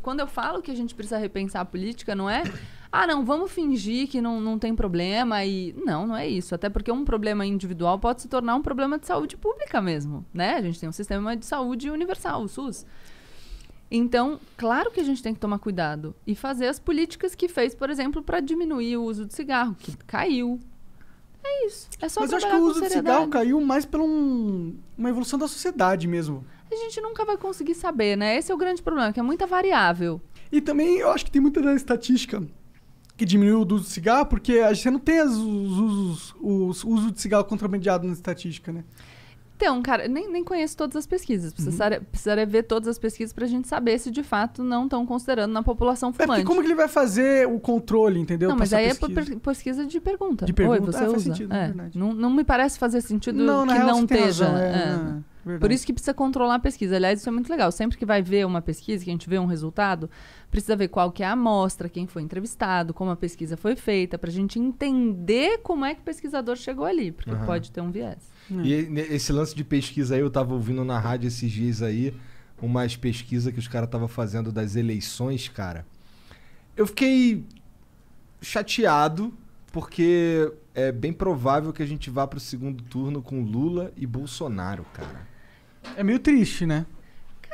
quando eu falo que a gente precisa repensar a política, não é... Ah, não, vamos fingir que não tem problema e... Não é isso. Até porque um problema individual pode se tornar um problema de saúde pública mesmo, né? A gente tem um sistema de saúde universal, o SUS. Então, claro que a gente tem que tomar cuidado e fazer as políticas que fez, por exemplo, para diminuir o uso de cigarro, que caiu. É isso. É só Mas eu acho trabalhar que o com uso de seriedade. cigarro caiu mais por uma evolução da sociedade mesmo. A gente nunca vai conseguir saber, né? Esse é o grande problema, que é muita variável. E também eu acho que tem muita da estatística que diminuiu o uso de cigarro, porque você não tem os usos de cigarro contrabandeado na estatística, né? Então, cara, nem conheço todas as pesquisas. Precisaria ver todas as pesquisas pra gente saber se de fato não estão considerando na população fumante. Porque como que ele vai fazer o controle, entendeu? Não, mas Pra aí essa é por pesquisa de pergunta. De pergunta? Oi, você faz usa? sentido, é verdade. Não me parece fazer sentido que na real, não você tem esteja. razão, Por verdade. isso que precisa controlar a pesquisa. Aliás, isso é muito legal. Sempre que vai ver uma pesquisa, que a gente vê um resultado, precisa ver qual que é a amostra, quem foi entrevistado, como a pesquisa foi feita, pra gente entender como é que o pesquisador chegou ali, porque pode ter um viés. E esse lance de pesquisa aí, eu tava ouvindo na rádio esses dias aí, umas pesquisas que os caras estavam fazendo das eleições, cara. Eu fiquei chateado, porque é bem provável que a gente vá pro segundo turno com Lula e Bolsonaro, cara. É meio triste, né?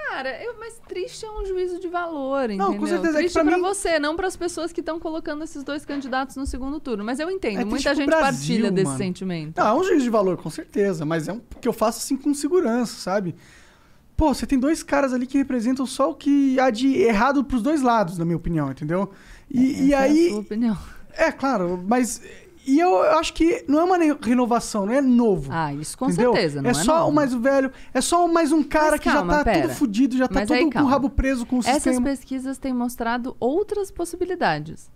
Cara, mas triste é um juízo de valor, entendeu? Não, com certeza. Triste é que pra mim... você, não para as pessoas que estão colocando esses dois candidatos no segundo turno. Mas eu entendo, É muita triste gente pro partilha Brasil, desse mano. sentimento. Não, é um juízo de valor, com certeza, mas é um que eu faço assim com segurança, sabe? Pô, você tem dois caras ali que representam só o que há de errado pros dois lados, na minha opinião, entendeu? E Essa aí... é a sua opinião. É, claro, mas... E eu acho que não é uma renovação, não é novo. Ah, isso com entendeu? certeza, não é é só novo. o mais velho, é só mais um cara Mas que calma, já tá pera. todo fudido, já tá Mas todo aí, com o calma. rabo preso com o Essas sistema. pesquisas têm mostrado outras possibilidades.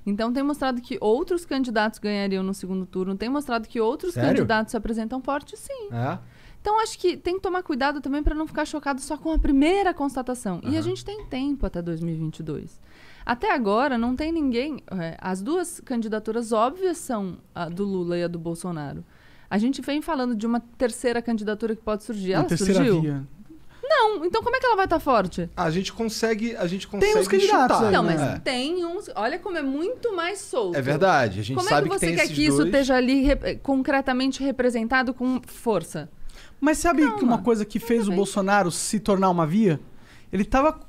Então, tem mostrado que outros candidatos ganhariam no segundo turno, tem mostrado que outros Sério? candidatos se apresentam fortes, sim. É? Então, acho que tem que tomar cuidado também para não ficar chocado só com a primeira constatação. E a gente tem tempo até 2022. Até agora, não tem ninguém... as duas candidaturas óbvias são a do Lula e a do Bolsonaro. A gente vem falando de uma terceira candidatura que pode surgir. Uma Ela terceira surgiu? via. Não. Então, como é que ela vai estar forte? A gente consegue Tem uns candidatos chutar. aí, Não, né? mas tem uns... Olha como é muito mais solto. É verdade, a gente Como sabe é que você tem quer esses que isso dois. esteja ali concretamente representado com força? Mas sabe Calma. que uma coisa que fez o bem. Bolsonaro se tornar uma via? Ele tava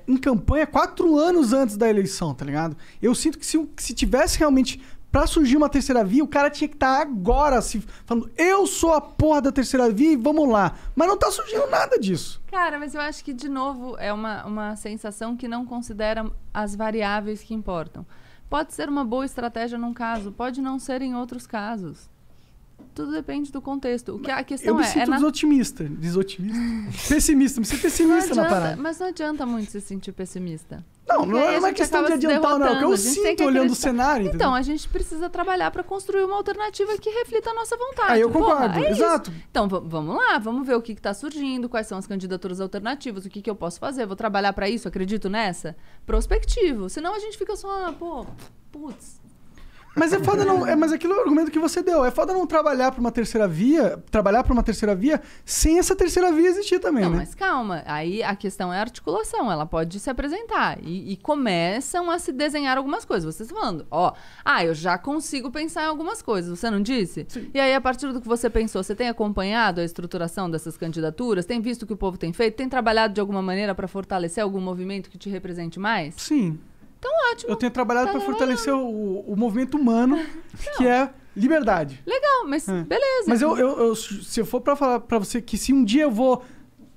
em campanha 4 anos antes da eleição, tá ligado? Eu sinto que se tivesse realmente... Pra surgir uma terceira via, o cara tinha que estar agora falando, eu sou a porra da terceira via e vamos lá. Mas não tá surgindo nada disso. Cara, mas eu acho que, de novo, é uma sensação que não considera as variáveis que importam. Pode ser uma boa estratégia num caso, pode não ser em outros casos. Tudo depende do contexto. O que a questão Eu me sinto desotimista. Pessimista, me sinto pessimista na parada. Mas não adianta muito se sentir pessimista. Não, Porque não aí é a uma gente questão de acaba se adiantar, não. É o que derrotando. eu A gente tem sinto que olhando o acreditar. cenário, entendeu? Então, a gente precisa trabalhar para construir uma alternativa que reflita a nossa vontade. Aí eu Porra, concordo, é isso. exato. Então, vamos lá, vamos ver o que está surgindo, quais são as candidaturas alternativas, o que eu posso fazer, vou trabalhar para isso, acredito nessa? Prospectivo. Senão a gente fica só, putz. Mas é foda não. Mas aquilo é o argumento que você deu. É foda não trabalhar pra uma terceira via sem essa terceira via existir também, Não, né? mas calma. Aí a questão é a articulação. Ela pode se apresentar. E começam a se desenhar algumas coisas. Você está falando, eu já consigo pensar em algumas coisas. Você não disse? Sim. E aí, a partir do que você pensou, você tem acompanhado a estruturação dessas candidaturas? Tem visto o que o povo tem feito? Tem trabalhado de alguma maneira para fortalecer algum movimento que te represente mais? Sim. Então, ótimo. Eu tenho trabalhado Tá pra fortalecer o movimento humano, que é liberdade. Legal, mas beleza. Mas se eu for pra falar pra você que se um dia eu vou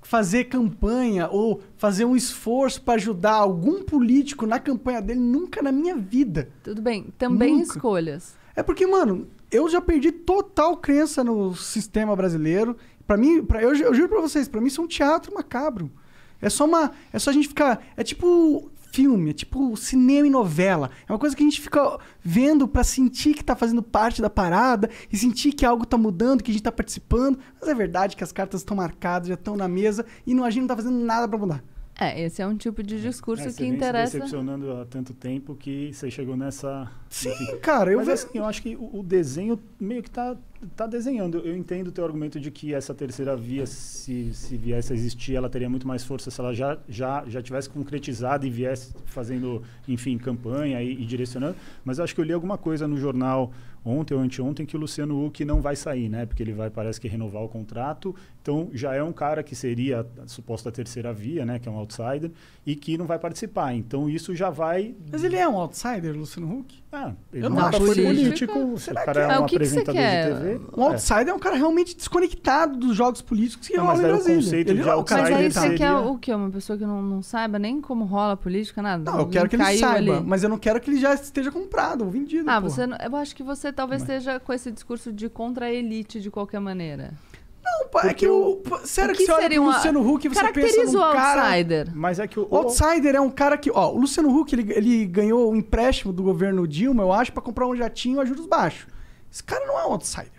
fazer campanha ou fazer um esforço pra ajudar algum político na campanha dele, nunca na minha vida. Tudo bem. Também Nunca. escolhas. É porque, mano, eu já perdi total crença no sistema brasileiro. Pra mim, eu juro pra vocês, pra mim isso é um teatro macabro. É só a gente ficar... É tipo filme, é tipo cinema e novela. É uma coisa que a gente fica vendo pra sentir que tá fazendo parte da parada e sentir que algo tá mudando, que a gente tá participando. Mas é verdade que as cartas estão marcadas, já estão na mesa e a gente não tá fazendo nada pra mudar. Esse é um tipo de discurso Você que vem interessa. se decepcionando há tanto tempo que você chegou nessa... Sim, cara, eu Mas vejo... assim, eu acho que o desenho meio que tá Tá desenhando. Eu entendo o teu argumento de que essa terceira via, se viesse a existir, ela teria muito mais força se ela já tivesse concretizado e viesse fazendo, enfim, campanha e direcionando. Mas eu acho que eu li alguma coisa no jornal ontem ou anteontem que o Luciano Huck não vai sair, né? Porque ele vai, parece que, renovar o contrato. Então, já é um cara que seria a suposta terceira via, né? Que é um outsider, e que não vai participar. Então, isso já vai... Mas ele é um outsider, Luciano Huck? Ele Eu não nunca acho foi político. político. Será O cara que é é? um O que que você apresentador quer? de TV. Um outsider é um cara realmente desconectado dos jogos políticos que Não, rolam mas em daí o Brasília. conceito Ele de não é o outsider cara Mas aí que você seria- quer o quê? Uma pessoa que não saiba nem como rola a política, nada? Não, eu Alguém quero que ele caiu saiba, ali. mas eu não quero que ele já esteja comprado ou vendido. Ah, pô. eu acho que você talvez esteja com esse discurso de contra a elite de qualquer maneira. Não, pô, é que sério O que que você olha seria pro uma- Luciano Huck e você pensa Caracteriza o num cara... outsider. Mas é que O outsider é um cara que... Ó, o Luciano Huck, ele ganhou um empréstimo do governo Dilma, eu acho, pra comprar um jatinho a juros baixos. Esse cara não é um outsider.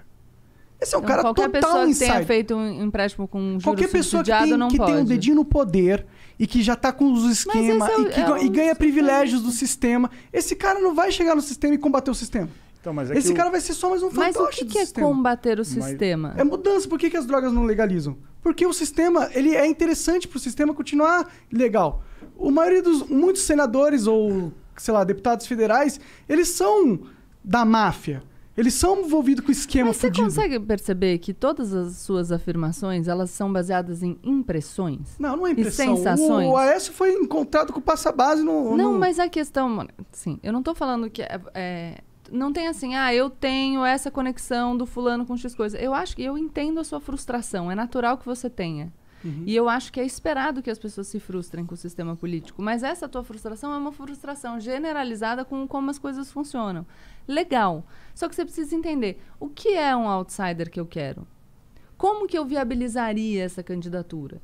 Esse é um Então, cara qualquer total pessoa que insider. tenha feito um empréstimo com juros Qualquer pessoa que, subsidiado não que pode. tem um dedinho no poder e que já tá com os esquemas esse é o- e ganha privilégios do sistema, esse cara não vai chegar no sistema e combater o sistema. Então, mas é Esse que cara vai ser só mais um Mas o fantoche que, do que é sistema. combater o sistema? É mudança. Por que as drogas não legalizam? Porque o sistema, ele é interessante pro sistema continuar legal. A maioria muitos senadores ou, sei lá, deputados federais, eles são da máfia. Eles são envolvidos com esquema Mas você fudido. consegue perceber que todas as suas afirmações, elas são baseadas em impressões? Não é impressão. sensações? O Aécio foi encontrado com passa-base no... Não, no... mas a questão... mano, sim, eu não tô falando que... não tem assim, eu tenho essa conexão do fulano com X coisa. Eu acho que eu entendo a sua frustração. É natural que você tenha. E eu acho que é esperado que as pessoas se frustrem com o sistema político. Mas essa tua frustração é uma frustração generalizada com como as coisas funcionam. Legal. Só que você precisa entender, o que é um outsider que eu quero? Como que eu viabilizaria essa candidatura?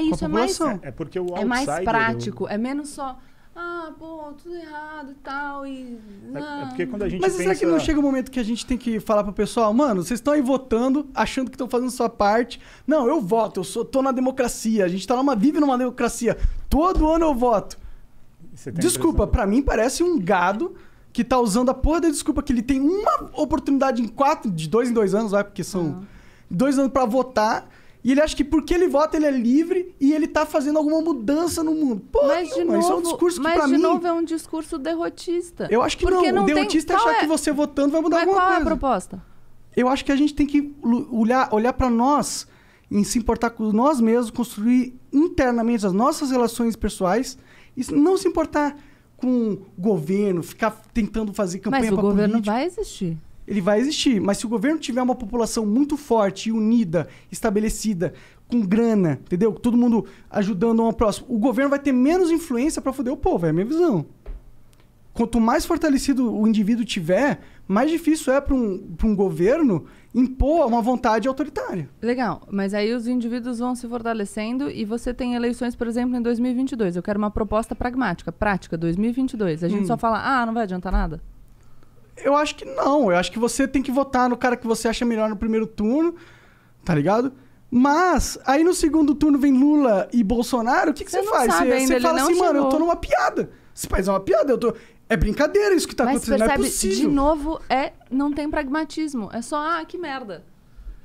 Isso, é mais... população. É porque o outsider... É mais prático, é menos só... tudo errado e tal, É porque quando a gente Mas pensa... será que não chega o momento que a gente tem que falar pro pessoal, mano, vocês estão aí votando, achando que estão fazendo sua parte. Não, eu voto, tô na democracia, a gente vive numa democracia. Todo ano eu voto. Você tem a Desculpa, impressão- pra mim parece um gado que tá usando a porra da desculpa que ele tem uma oportunidade de 2 em 2 anos, vai, porque são 2 anos pra votar. E ele acha que porque ele vota, ele é livre e ele tá fazendo alguma mudança no mundo. Porra, Mas de novo, isso é um discurso que pra mim... novo é um discurso derrotista. Eu acho que Porque não. O tem- derrotista é qual achar que você votando vai mudar Mas alguma qual é coisa. a proposta? Eu acho que a gente tem que olhar pra nós, em se importar com nós mesmos, construir internamente as nossas relações pessoais e não se importar com o governo, ficar tentando fazer campanha Mas o pra governo político. vai existir. Ele vai existir, mas se o governo tiver uma população muito forte, unida, estabelecida, com grana, entendeu? Todo mundo ajudando um ao próximo, o governo vai ter menos influência pra foder o povo, é a minha visão. Quanto mais fortalecido o indivíduo tiver, mais difícil é para um governo impor uma vontade autoritária. Legal, mas aí os indivíduos vão se fortalecendo e você tem eleições, por exemplo, em 2022. Eu quero uma proposta pragmática, prática, 2022. A gente só fala, não vai adiantar nada? Eu acho que não. Eu acho que você tem que votar no cara que você acha melhor no primeiro turno, tá ligado? Mas, aí no segundo turno vem Lula e Bolsonaro, o que Você você não faz? sabe ainda, Você ele fala não assim, mano, eu chegou. tô numa piada. Esse país é uma piada, É brincadeira isso que tá Mas acontecendo, não é percebe, possível. de novo, não tem pragmatismo. É só, que merda.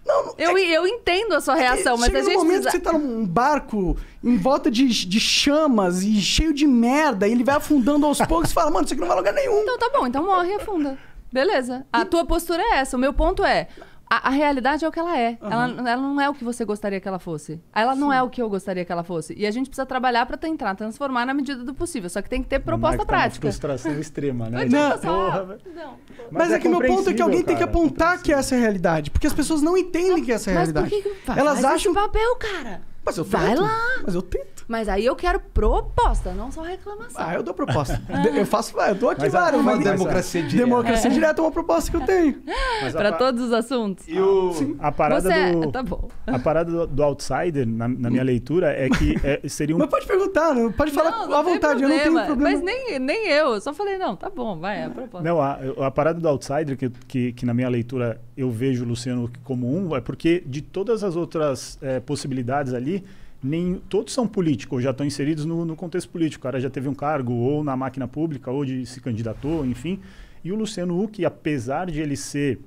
Não, Eu entendo a sua reação, mas chega a no gente momento precisa... que você tá num barco em volta de chamas e cheio de merda, e ele vai afundando aos poucos e fala, mano, isso aqui não vai a lugar nenhum. Então tá bom, então morre e afunda. Beleza. A tua postura é essa. O meu ponto é... A realidade é o que ela é. Ela não é o que você gostaria que ela fosse. Ela não é o que eu gostaria que ela fosse. E a gente precisa trabalhar pra tentar transformar na medida do possível. Só que tem que ter proposta Marco tá numa prática. frustração extrema, né? Não. Porra, velho. Não. Mas é que meu ponto é que alguém tem que compreensível, apontar que essa é a realidade. Porque as pessoas não entendem que essa é a Mas por realidade. que faz Elas acham... esse papel, cara? Mas eu Vai tento. lá. Mas eu tento. Mas aí eu quero proposta, não só reclamação. Eu dou proposta. Eu faço... Eu dou aqui Mas várias. Uma Mas democracia direta. democracia direta é uma proposta que eu tenho. Mas Pra todos os assuntos. E o... a parada Tá bom. A parada do outsider, na minha leitura, é que seria um... Mas pode perguntar, não pode falar Não à tem vontade. Eu não tenho problema. Mas nem eu só falei, não, tá bom, vai, é a proposta. Não, a parada do outsider, que na minha leitura eu vejo o Luciano como é porque de todas as outras possibilidades ali, todos são políticos, ou já estão inseridos no contexto político. O cara já teve um cargo, ou na máquina pública, ou se candidatou, enfim. E o Luciano Huck, apesar de ele ser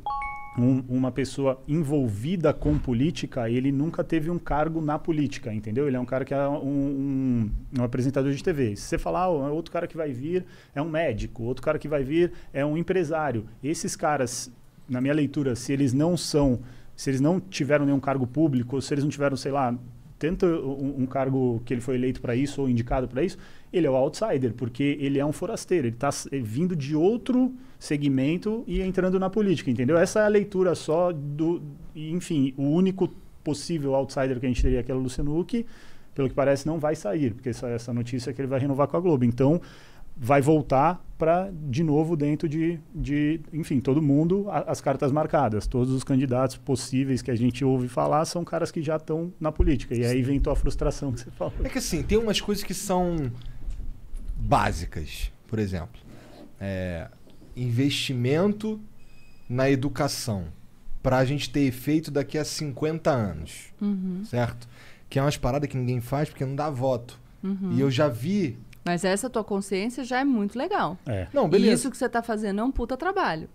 uma pessoa envolvida com política, ele nunca teve um cargo na política, entendeu? Ele é um cara que é um apresentador de TV. Se você falar, outro cara que vai vir é um médico, outro cara que vai vir é um empresário. Esses caras, na minha leitura, se eles não tiveram nenhum cargo público, ou se eles não tiveram, sei lá, tanto um cargo que ele foi eleito para isso ou indicado para isso, ele é o outsider, porque ele é um forasteiro, ele está vindo de outro segmento e entrando na política, entendeu? Essa é a leitura só enfim, o único possível outsider que a gente teria, que era o Luciano Huck, pelo que parece não vai sair, porque essa notícia é que ele vai renovar com a Globo. Então, vai voltar para, de novo, dentro de, enfim, todo mundo, as cartas marcadas. Todos os candidatos possíveis que a gente ouve falar são caras que já estão na política. E aí vem a frustração que você falou. É que assim, tem umas coisas que são básicas. Por exemplo, investimento na educação para a gente ter efeito daqui a 50 anos. Certo? Que é umas paradas que ninguém faz porque não dá voto. E eu já vi... Mas essa tua consciência já é muito legal. Não, beleza. E isso que você está fazendo é um puta trabalho.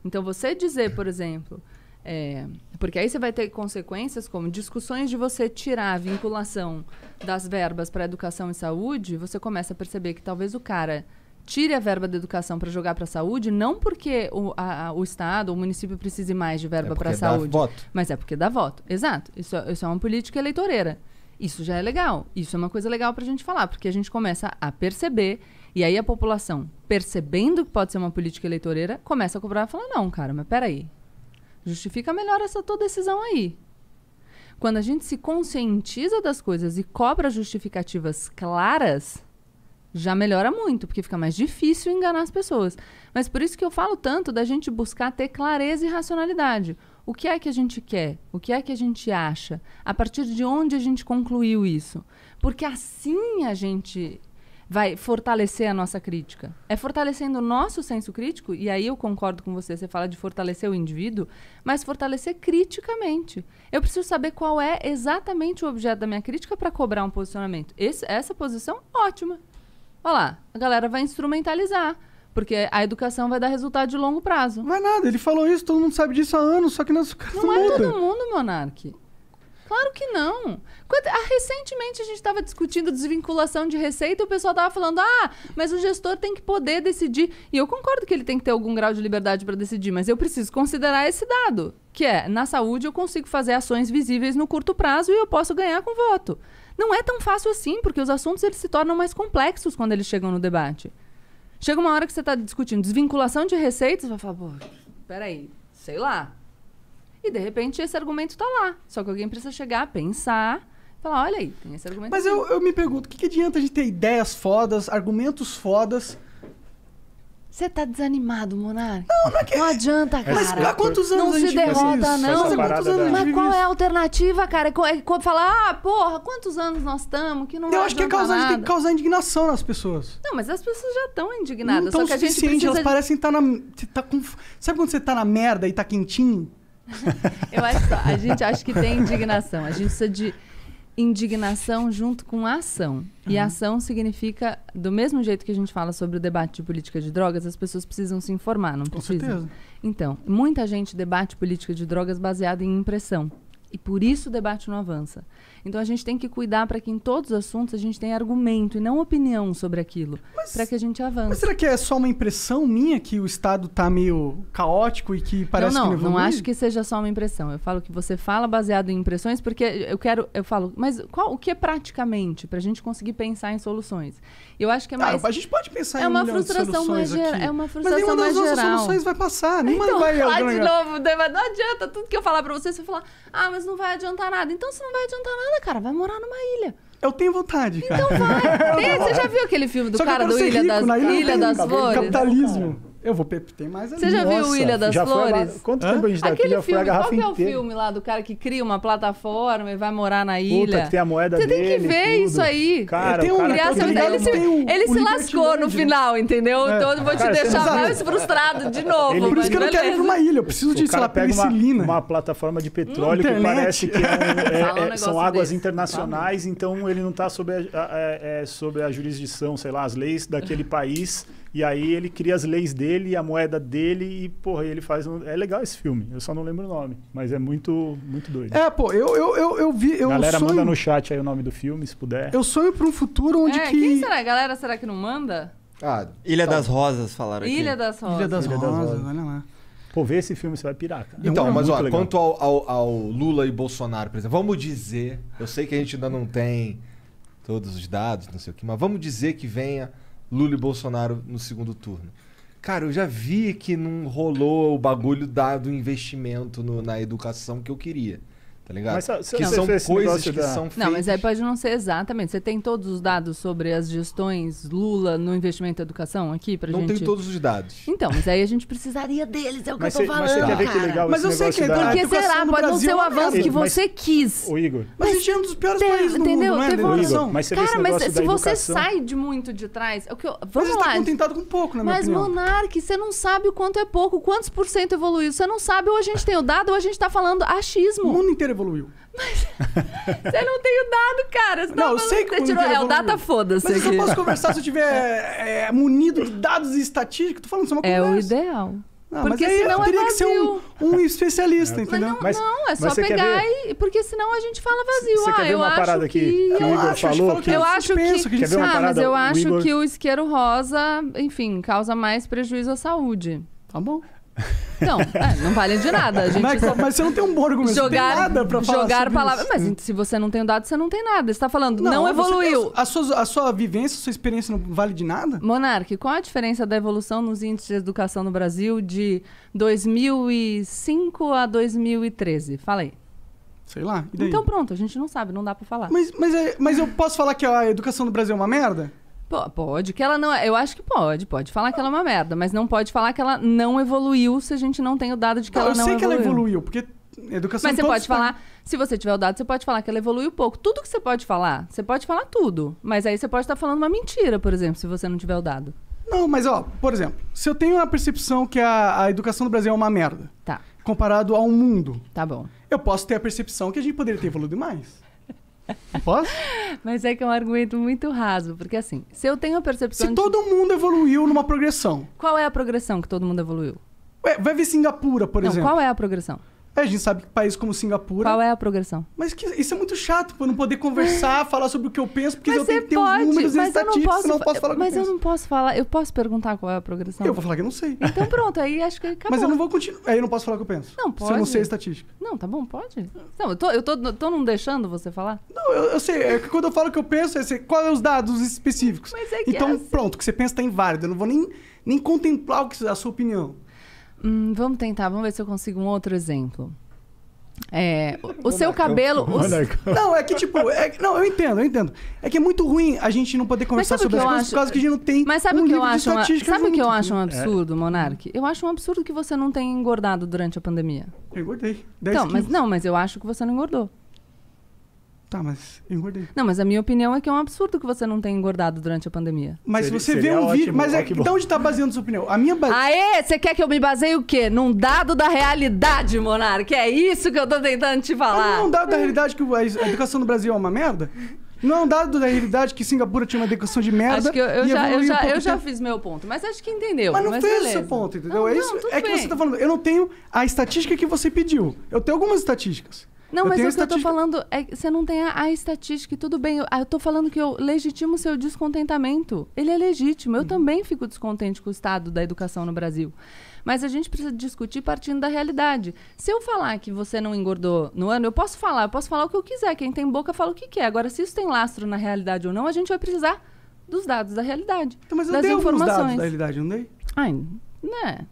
Então, você dizer, por exemplo... porque aí você vai ter consequências como discussões de você tirar a vinculação das verbas para educação e saúde, você começa a perceber que talvez o cara tire a verba da educação para jogar para a saúde, não porque o Estado, o município precise mais de verba para a saúde. Dá voto. Mas é porque dá voto. Exato. Isso é uma política eleitoreira. Isso já é legal. Isso é uma coisa legal para a gente falar, porque a gente começa a perceber, e aí a população, percebendo que pode ser uma política eleitoreira, começa a cobrar e falar, não, cara, mas peraí. Justifica melhor essa tua decisão aí. Quando a gente se conscientiza das coisas e cobra justificativas claras, já melhora muito, porque fica mais difícil enganar as pessoas. Mas por isso que eu falo tanto da gente buscar ter clareza e racionalidade. O que é que a gente quer? O que é que a gente acha? A partir de onde a gente concluiu isso? Porque assim a gente vai fortalecer a nossa crítica. É fortalecendo o nosso senso crítico, e aí eu concordo com você, você fala de fortalecer o indivíduo, mas fortalecer criticamente. Eu preciso saber qual é exatamente o objeto da minha crítica para cobrar um posicionamento. Essa posição, ótima. Olha lá, a galera vai instrumentalizar, porque a educação vai dar resultado de longo prazo. Não é nada, ele falou isso, todo mundo sabe disso há anos, só que nosso caso não é todo mundo, Monark. Claro que não. Recentemente a gente estava discutindo desvinculação de receita e o pessoal estava falando, mas o gestor tem que poder decidir. E eu concordo que ele tem que ter algum grau de liberdade para decidir, mas eu preciso considerar esse dado, que é, na saúde eu consigo fazer ações visíveis no curto prazo e eu posso ganhar com voto. Não é tão fácil assim, porque os assuntos eles se tornam mais complexos quando eles chegam no debate. Chega uma hora que você está discutindo desvinculação de receitas, você vai falar, pô, peraí, sei lá. E, de repente, esse argumento está lá. Só que alguém precisa chegar, pensar, falar, olha aí, tem esse argumento. Mas eu me pergunto, o que adianta a gente ter ideias fodas, argumentos fodas? Você tá desanimado, Monark? Não é que... Não adianta, cara. Mas há quantos anos não a gente se derrota, vive não. Mas há quantos anos a gente Mas vive qual é isso? a alternativa, cara? É falar, porra, quantos anos nós estamos que não vai Eu acho que adiantar a gente nada. tem que causar indignação nas pessoas. Não, mas as pessoas já estão indignadas. Não tão só que a gente suficiente, precisa... elas parecem estar Sabe quando você tá na merda e tá quentinho? Eu acho que a gente acha que tem indignação. A gente precisa de indignação junto com ação. E ação significa, do mesmo jeito que a gente fala sobre o debate de política de drogas, as pessoas precisam se informar, não Com precisam? certeza. Então, muita gente debate política de drogas baseada em impressão. E por isso o debate não avança. Então a gente tem que cuidar para que em todos os assuntos a gente tenha argumento e não opinião sobre aquilo, para que a gente avance. Mas será que é só uma impressão minha que o Estado tá meio caótico e que parece que não evolui? Não acho que seja só uma impressão. Eu falo que você fala baseado em impressões porque eu falo, mas o que é praticamente para a gente conseguir pensar em soluções? Eu acho que é mais... a gente pode pensar em uma milhão de frustração mais soluções aqui. É uma Mas frustração nenhuma mais das nossas geral. soluções vai passar. Nenhuma Então, vai... lá de novo, não adianta. Tudo que eu falar pra você vai falar, mas não vai adiantar nada. Então, se não vai adiantar nada, cara, vai morar numa ilha. Eu tenho vontade, cara. Então vai. Você já viu aquele filme do Só que eu cara quero do ser Ilha rico, das, na ilha não Ilha tem das Flores? Capitalismo. Eu vou ter mais ali. Você já viu o Nossa, Ilha das já foi Flores? Quanto tempo a gente tá aqui? Aquele Já foi a filme, garrafa qual que é o inteira. filme lá do cara que cria uma plataforma e vai morar na ilha? Puta, que tem a moeda Você dele. tem que ver tudo. isso aí. Cara, Tem o cara Criar todo seu- ligado, ele se, tem o ele se lascou no Liberty final, entendeu? Então eu vou te Cara, você deixar não sabe. mais frustrado de novo. Ele- Por mas isso que eu não quero ir pra beleza. uma ilha. Eu preciso de, O sei cara lá, pega penicilina. uma plataforma de petróleo que Internet. parece que Fala um são negócio águas desse. internacionais, então ele não está sob a jurisdição, sei lá, as leis daquele país, e aí ele cria as leis dele dele, a moeda dele e, porra, ele faz É legal esse filme, eu só não lembro o nome, mas é muito, muito doido. Pô, eu vi... Galera, manda no chat aí o nome do filme, se puder. Eu sonho pra um futuro onde que... Quem será? Galera, será que não manda? Ilha das Rosas, falaram aqui. Ilha das Rosas. Ilha das Rosas, olha lá. Pô, vê esse filme, você vai pirar, cara. Então, mas muito legal. quanto ao Lula e Bolsonaro, por exemplo, vamos dizer, eu sei que a gente ainda não tem todos os dados, não sei o que, mas vamos dizer que venha Lula e Bolsonaro no segundo turno. Cara, eu já vi que não rolou o bagulho do investimento na educação que eu queria. Tá ligado? Mas que são coisas que são feitas... Não, mas aí pode não ser exatamente. Você tem todos os dados sobre as gestões Lula no investimento em educação aqui pra gente? Não tenho todos os dados. Então, mas aí a gente precisaria deles, é o que eu tô falando, Mas você quer ver que cara. legal Mas esse eu sei negócio que da... Porque educação será? no Pode não Brasil ser o é uma avanço merda. que você quis. Ô, Igor, Mas a gente é um dos piores países do Entendeu? mundo, não é? Teve Da um- educação. mas você vê esse Cara, mas negócio se da você educação... sai de muito de trás... É o que eu, Mas vamos você tá lá. contentado com pouco, na minha Mas, opinião. Monark, você não sabe o quanto é pouco, quantos por cento evoluiu. Você não sabe, ou a gente tem o dado, ou a gente tá falando O achismo. mundo inteiro evoluiu. Você não tem o dado, cara. Você Não, eu tá sei que o você mundo tirou, inteiro o evoluiu. data foda-se Mas eu só aqui. posso conversar se eu tiver munido de dados e estatísticas. Tô falando, isso é uma É o conversa. ideal. Não, Porque mas aí senão eu é teria que ser vazio. um especialista, Mas entendeu? não, Mas- não, é só mas você quer pegar ver? e... Porque senão a gente fala vazio. Você quer ver eu uma acho parada que o Eu Igor acho, a gente falou? falou que Eu a gente acho pensa, que... a gente Quer ver uma mas parada? eu O acho Igor- que o isqueiro rosa, enfim, causa mais prejuízo à saúde. Tá bom. Então, não vale de nada. A gente Mas você não tem um bom argumento. Você não tem nada pra falar jogar sobre palavras. isso. Mas se você não tem o dado, você não tem nada. Você tá falando, não você evoluiu. tem a sua vivência, a sua experiência não vale de nada? Monark, qual a diferença da evolução nos índices de educação no Brasil de 2005 a 2013? Fala aí. Sei lá. E daí? Então pronto, a gente não sabe, não dá pra falar. Mas eu posso falar que a educação do Brasil é uma merda? Pode, que ela não é. Eu acho que pode falar que ela é uma merda, mas não pode falar que ela não evoluiu se a gente não tem o dado de que ela eu não sei evoluiu. que ela evoluiu, porque a educação Mas em você todos pode os falar, se você tiver o dado, você pode falar que ela evoluiu pouco. Tudo que você pode falar tudo. Mas aí você pode estar falando uma mentira, por exemplo, se você não tiver o dado. Não, mas por exemplo, se eu tenho a percepção que a educação do Brasil é uma merda, Tá, comparado ao mundo, tá bom. eu posso ter a percepção que a gente poderia ter evoluído mais. Não posso? Mas é que é um argumento muito raso, porque assim, se eu tenho a percepção Se de... todo mundo evoluiu numa progressão. Qual é a progressão que todo mundo evoluiu? Ué, vai ver Singapura, por Não, exemplo. qual é a progressão? A gente sabe que países como Singapura... Qual é a progressão? Mas isso é muito chato, pra eu não poder conversar, falar sobre o que eu penso, porque eu tenho que ter pode, os números e mas eu não estatísticas, posso, senão eu não posso falar o que eu mas eu penso. não posso falar. Eu posso perguntar qual é a progressão? Eu vou falar que eu não sei. Então pronto, aí acho que acabou. Mas eu não vou continuar. Aí eu não posso falar o que eu penso. Não, Se eu não pode. sei a estatística. Não, tá bom, pode. Não, eu tô não deixando você falar? Não, eu sei. É que quando eu falo o que eu penso, é assim, qual é os dados específicos. Mas é que então, é assim. pronto, o que você pensa tá inválido. Eu não vou nem contemplar a sua opinião. Vamos tentar, vamos ver se eu consigo um outro exemplo. O seu cabelo... Não, é que tipo... não, eu entendo. É que é muito ruim a gente não poder conversar sabe o sobre que as eu coisas acho? por causa que a gente não tem Mas sabe um o que eu livro de acho? estatística Sabe o que eu junto. acho um absurdo, Monark? Eu acho um absurdo que você não tenha engordado durante a pandemia. Eu engordei. 10 Então, quilos. mas eu acho que você não engordou. Tá, mas eu engordei. Não, mas a minha opinião é que é um absurdo que você não tenha engordado durante a pandemia. Mas Seria- você vê seria um vídeo... ótimo, Mas ótimo. de onde tá baseando sua opinião? A minha base... Aê, você quer que eu me baseie o quê? Num dado da realidade, Monark. É isso que eu tô tentando te Mas não é falar. um dado da realidade que a educação no Brasil é uma merda? Não é um dado da realidade que Singapura tinha uma educação de merda Acho que eu e evoluiu em pouco já tempo? fiz meu ponto, mas acho que entendeu. Mas não fez o beleza. seu ponto, entendeu? Não, é não, isso. tudo É que bem. você tá falando, eu não tenho a estatística que você pediu. Eu tenho algumas estatísticas. Não, mas tenho o que eu tô estatística- falando é que você não tem a estatística e tudo bem. Eu tô falando que eu legitimo o seu descontentamento. Ele é legítimo. Eu também fico descontente com o estado da educação no Brasil. Mas a gente precisa discutir partindo da realidade. Se eu falar que você não engordou no ano, eu posso falar o que eu quiser. Quem tem boca fala o que quer. Agora, se isso tem lastro na realidade ou não, a gente vai precisar dos dados da realidade. Então, mas eu das dei alguns dados informações. da realidade, não dei? Ai, né?